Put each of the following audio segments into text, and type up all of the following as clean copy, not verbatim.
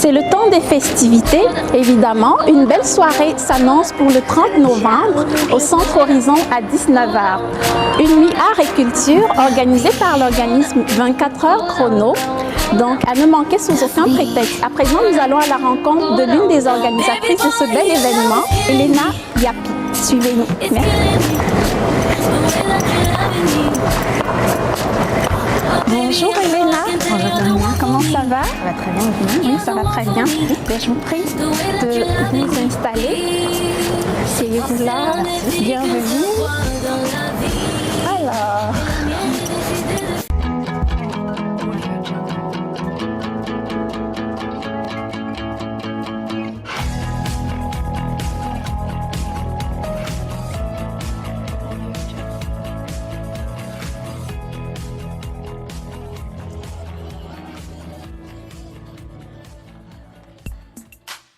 C'est le temps des festivités, évidemment. Une belle soirée s'annonce pour le 30 novembre au Centre Horizon à 19h. Une nuit art et culture organisée par l'organisme 24 heures chrono. Donc, à ne manquer sous aucun prétexte. À présent, nous allons à la rencontre de l'une des organisatrices de ce bel événement, Elena Yapi. Suivez-nous. Merci. Bonjour Elena. Bonjour Tania. Comment ça va? Ça va très bien, vous? Oui, ça va très bien. Je vous prie de vous installer. Asseyez-vous là. Bienvenue. Alors...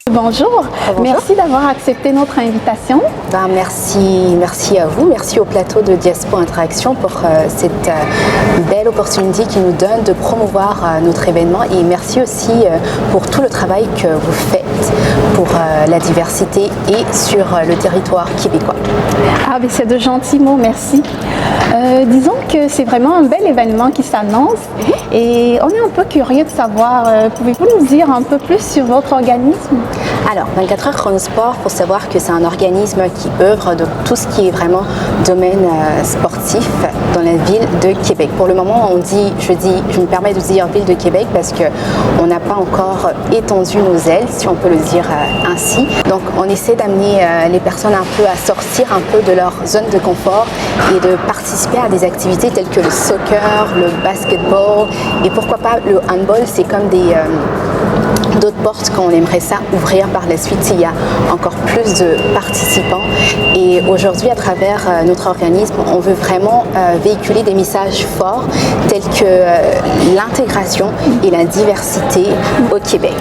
Bonjour. Bonjour, Merci d'avoir accepté notre invitation. Merci à vous, merci au plateau de Diaspo Interaction pour cette belle opportunité qui nous donne de promouvoir notre événement et merci aussi pour tout le travail que vous faites pour la diversité et sur le territoire québécois. Ah, mais c'est de gentils mots, merci. Disons que c'est vraiment un bel événement qui s'annonce et on est un peu curieux de savoir, pouvez-vous nous dire un peu plus sur votre organisme? Alors, 24 heures Chronosport, il faut savoir que c'est un organisme qui œuvre de tout ce qui est vraiment domaine sportif dans la ville de Québec. Pour le moment, je me permets de dire ville de Québec parce qu'on n'a pas encore étendu nos ailes, si on peut le dire ainsi. Donc, on essaie d'amener les personnes un peu à sortir un peu de leur zone de confort et de participer à des activités telles que le soccer, le basketball et pourquoi pas le handball. C'est comme d'autres portes qu'on aimerait ça ouvrir par la suite s'il y a encore plus de participants. Et aujourd'hui, à travers notre organisme, on veut vraiment véhiculer des messages forts tels que l'intégration et la diversité au Québec.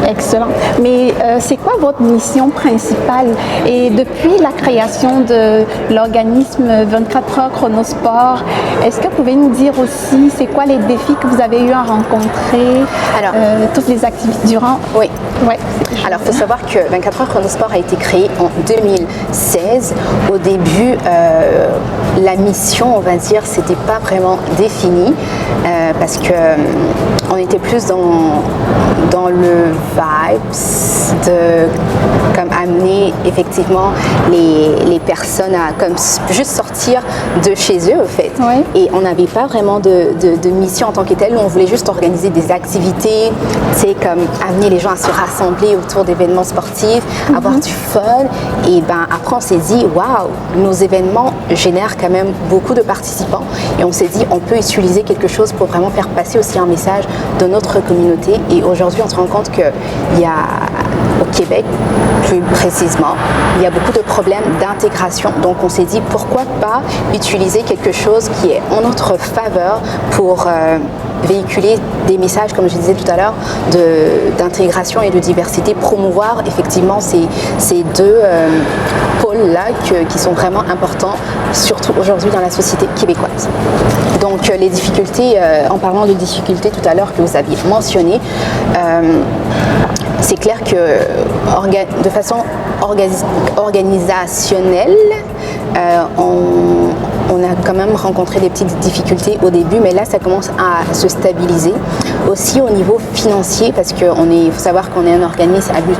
Excellent. Mais c'est quoi votre mission principale? Et depuis la création de l'organisme 24 heures Chronosport, est-ce que vous pouvez nous dire aussi c'est quoi les défis que vous avez eu à rencontrer? Alors, toutes les activités durant? Oui. Ouais. Alors, il faut savoir que 24 heures Chronosport a été créé en 2016. Au début, la mission, on va dire, c'était pas vraiment définie parce que on était plus dans le vibes de comme amener effectivement les personnes à comme juste sortir de chez eux, en fait. Oui. Et on n'avait pas vraiment de mission en tant que telle. On voulait juste organiser des activités, c'est comme amener les gens à se rassembler autour d'événements sportifs, avoir du fun. Et ben après on s'est dit waouh, nos événements génèrent quand même beaucoup de participants et on s'est dit on peut utiliser quelque chose pour vraiment faire passer aussi un message de notre communauté. Et aujourd'hui on se rend compte qu'il y a au Québec, plus précisément, il y a beaucoup de problèmes d'intégration. Donc on s'est dit pourquoi pas utiliser quelque chose qui est en notre faveur pour véhiculer des messages, comme je disais tout à l'heure, d'intégration et de diversité, promouvoir effectivement ces deux pôles-là qui sont vraiment importants, surtout aujourd'hui dans la société québécoise. Donc les difficultés, en parlant de difficultés tout à l'heure que vous aviez mentionnées, c'est clair que de façon organisationnelle, on a quand même rencontré des petites difficultés au début, mais là, ça commence à se stabiliser. Aussi au niveau financier, parce qu'il faut savoir qu'on est un organisme à but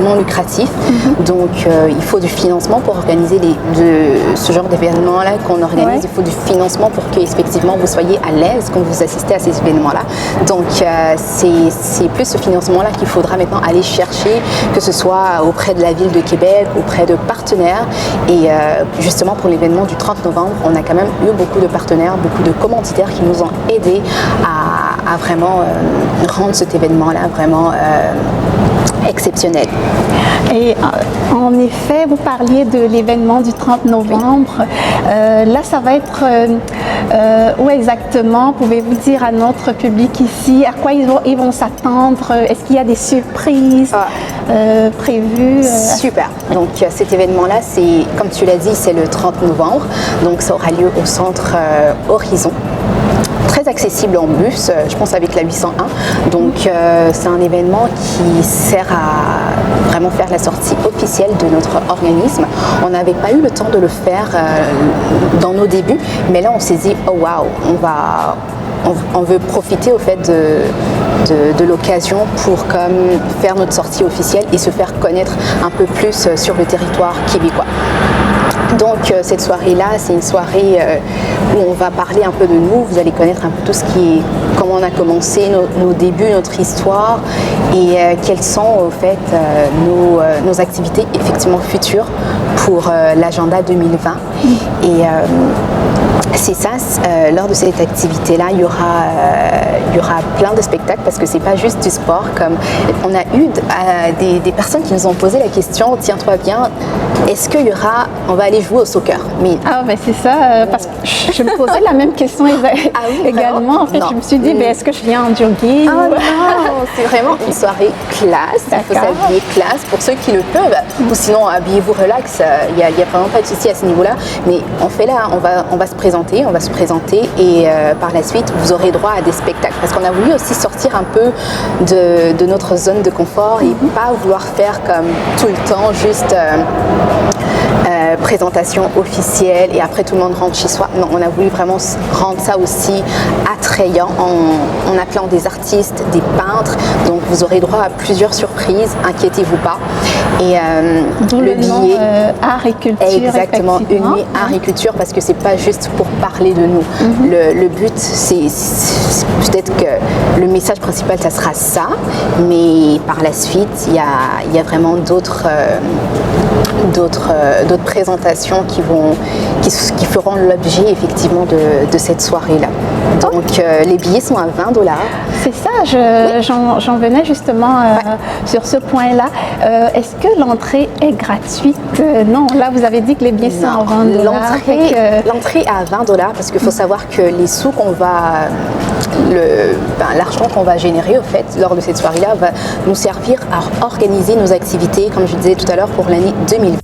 non lucratif, donc il faut du financement pour organiser ce genre d'événements-là qu'on organise. Ouais. Il faut du financement pour que effectivement vous soyez à l'aise quand vous assistez à ces événements-là. Donc c'est plus ce financement-là qu'il faudra maintenant aller chercher, que ce soit auprès de la Ville de Québec, auprès de partenaires. Et justement pour l'événement du 30 novembre, on a quand même eu beaucoup de partenaires, beaucoup de commanditaires qui nous ont aidés à vraiment rendre cet événement-là vraiment exceptionnel. Et en effet, vous parliez de l'événement du 30 novembre. Oui. Là, ça va être où exactement? Pouvez-vous dire à notre public ici à quoi ils vont s'attendre? Est-ce qu'il y a des surprises prévues? Super. Donc cet événement-là, comme tu l'as dit, c'est le 30 novembre. Donc ça aura lieu au centre Horizon. très accessible en bus, je pense avec la 801. Donc c'est un événement qui sert à vraiment faire la sortie officielle de notre organisme. On n'avait pas eu le temps de le faire dans nos débuts, mais là on s'est dit oh waouh, on veut profiter au fait de l'occasion pour comme faire notre sortie officielle et se faire connaître un peu plus sur le territoire québécois. Donc cette soirée-là, c'est une soirée où on va parler un peu de nous, vous allez connaître un peu tout ce qui est, comment on a commencé, nos débuts, notre histoire et quelles sont au fait nos activités effectivement futures pour l'agenda 2020. Et c'est ça, lors de cette activité-là, il y aura plein de spectacles parce que c'est pas juste du sport. Comme on a eu des personnes qui nous ont posé la question, tiens-toi bien, est-ce qu'il y aura, on va aller jouer au soccer? Mais ah ben c'est ça, parce que je me posais la même question également. En fait, je me suis dit, est-ce que je viens en jogging? Ah non, c'est vraiment une soirée classe. Il faut s'habiller classe pour ceux qui le peuvent. Ou sinon, habillez-vous relax. Il n'y a vraiment pas de souci à ce niveau-là. Mais on fait là, on va se présenter et par la suite, vous aurez droit à des spectacles. Parce qu'on a voulu aussi sortir un peu de notre zone de confort et pas vouloir faire comme tout le temps juste présentation officielle et après tout le monde rentre chez soi. Non, on a voulu vraiment rendre ça aussi attrayant en appelant des artistes, des peintres. Donc vous aurez droit à plusieurs surprises, inquiétez-vous pas. Et le billet art et culture. Exactement, une nuit art et culture parce que c'est pas juste pour parler de nous. Le but, c'est peut-être que le message principal, ça sera ça, mais par la suite, il y a vraiment d'autres présentations qui feront l'objet effectivement de cette soirée-là. Donc les billets sont à 20 $. C'est ça, j'en venais justement sur ce point-là. Est-ce que l'entrée est gratuite? Non, là vous avez dit que les billets sont à 20 $. L'entrée est à 20 $ parce qu'il faut savoir que les sous qu'on va, l'argent qu'on va générer au fait lors de cette soirée-là va nous servir à organiser nos activités, comme je disais tout à l'heure, pour l'année 2020.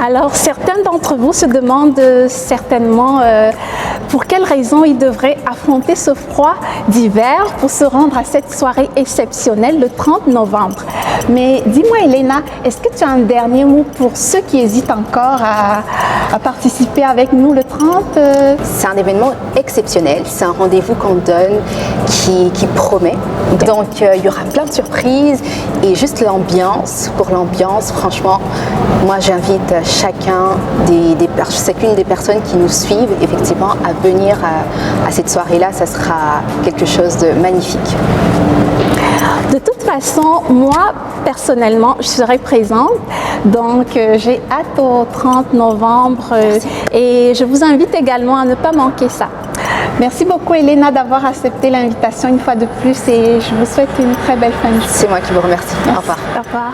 Alors, certains d'entre vous se demandent certainement pour quelles raisons ils devraient affronter ce froid d'hiver pour se rendre à cette soirée exceptionnelle le 30 novembre. Mais dis-moi, Elena, est-ce que tu as un dernier mot pour ceux qui hésitent encore à participer avec nous le 30? C'est un événement exceptionnel, c'est un rendez-vous qu'on donne qui promet. Donc, il y aura plein de surprises et juste l'ambiance. Pour l'ambiance, franchement, moi j'invite chacune des personnes qui nous suivent effectivement à venir à cette soirée-là. Ça sera quelque chose de magnifique. De toute façon, moi, personnellement, je serai présente. Donc, j'ai hâte au 30 novembre et je vous invite également à ne pas manquer ça. Merci beaucoup, Elena, d'avoir accepté l'invitation une fois de plus et je vous souhaite une très belle fin de journée. C'est moi qui vous remercie. Merci. Au revoir. Au revoir.